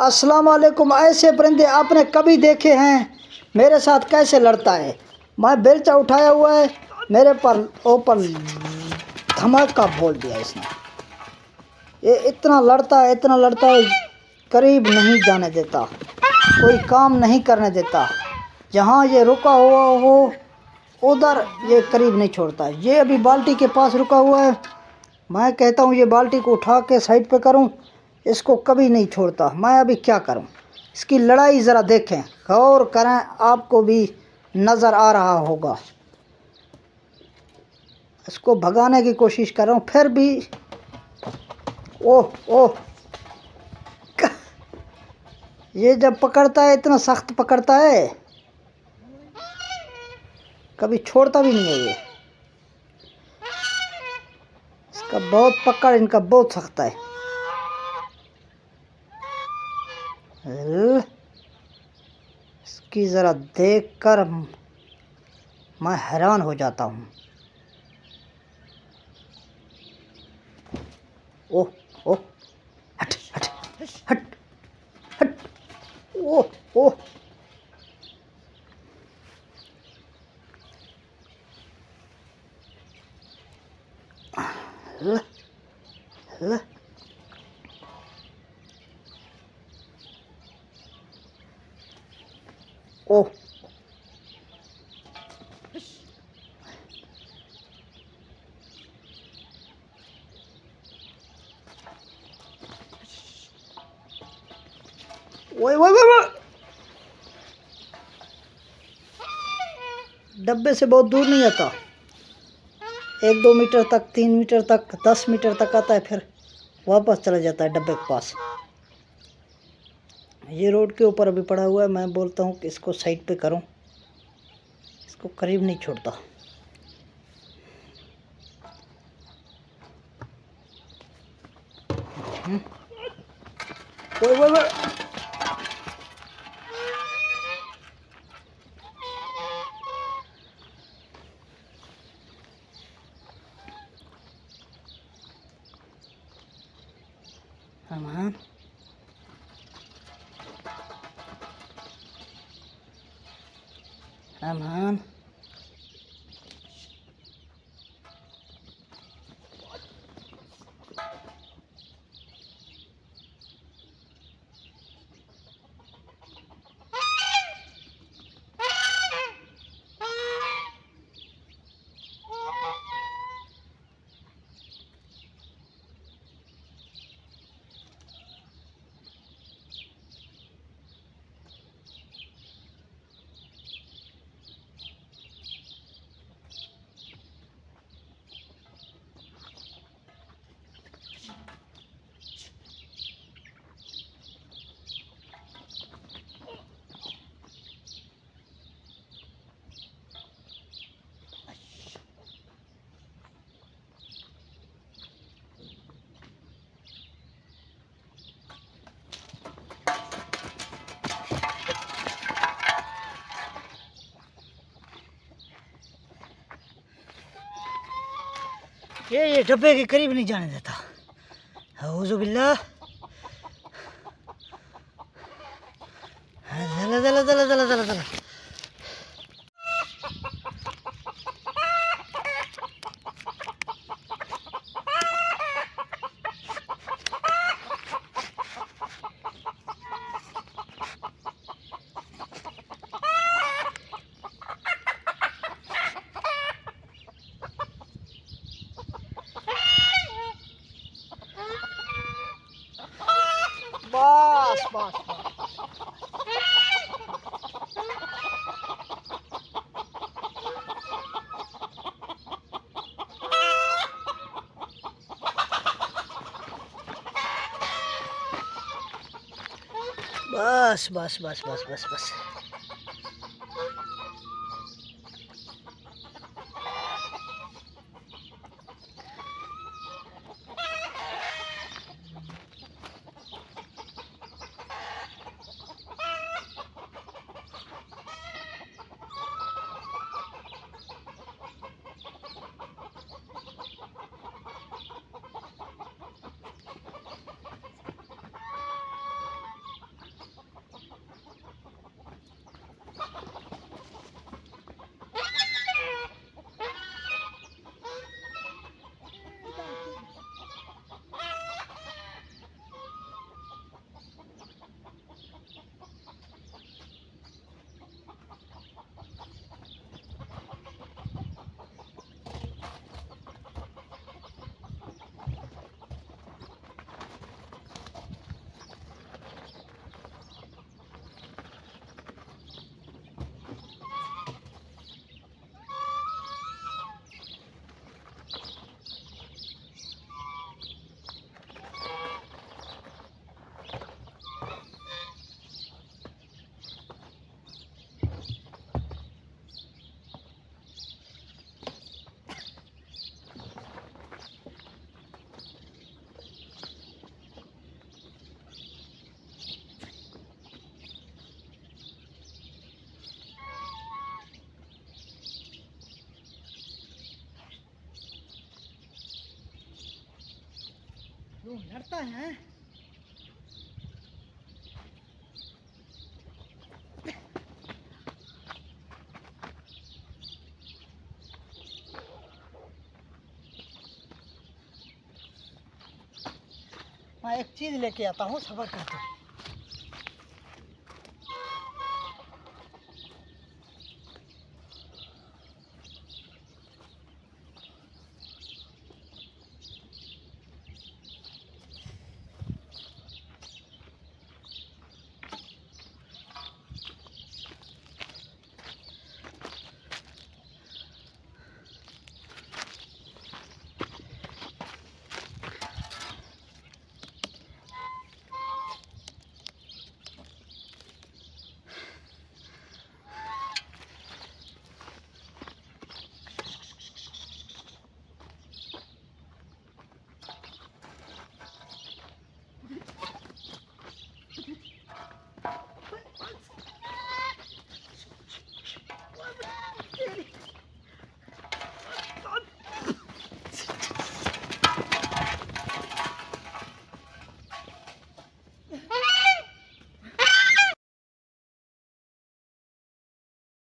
अस्सलाम वालेकुम। ऐसे परिंदे आपने कभी देखे हैं? मेरे साथ कैसे लड़ता है। मैं बेलचा उठाया हुआ है, मेरे पर ऊपर धमाका बोल दिया इसने। ये इतना लड़ता है, इतना लड़ता है, करीब नहीं जाने देता, कोई काम नहीं करने देता। जहाँ ये रुका हुआ हो उधर ये करीब नहीं छोड़ता। ये अभी बाल्टी के पास रुका हुआ है। मैं कहता हूँ ये बाल्टी को उठा के साइड पे करूँ, इसको कभी नहीं छोड़ता। मैं अभी क्या करूँ? इसकी लड़ाई ज़रा देखें, गौर करें, आपको भी नज़र आ रहा होगा। इसको भगाने की कोशिश कर रहा हूँ, फिर भी ओह ओह, ये जब पकड़ता है इतना सख्त पकड़ता है, कभी छोड़ता भी नहीं है ये। इसका बहुत पकड़ इनका बहुत सख्त है। इसकी ज़रा देखकर मैं हैरान हो जाता हूँ। ओह ओह, हट हट हट हट, ओह ओह, ल, ल, ओह, ओए ओए ओए, डब्बे से बहुत दूर नहीं आता। 1-2 मीटर तक, 3 मीटर तक, 10 मीटर तक आता है, फिर वापस चला जाता है डब्बे के पास। ये रोड के ऊपर अभी पड़ा हुआ है। मैं बोलता हूँ कि इसको साइड पे करूँ, इसको करीब नहीं छोड़ता। ओए ओए ओए, अमान, अमान, ये डब्बे के करीब नहीं जाने देता। औज़ु बिल्लाह। जला जला जला जला जला जला। बस बस बस बस बस बस बस बस। लड़ता है। मैं एक चीज लेके आता हूँ, सबर करते।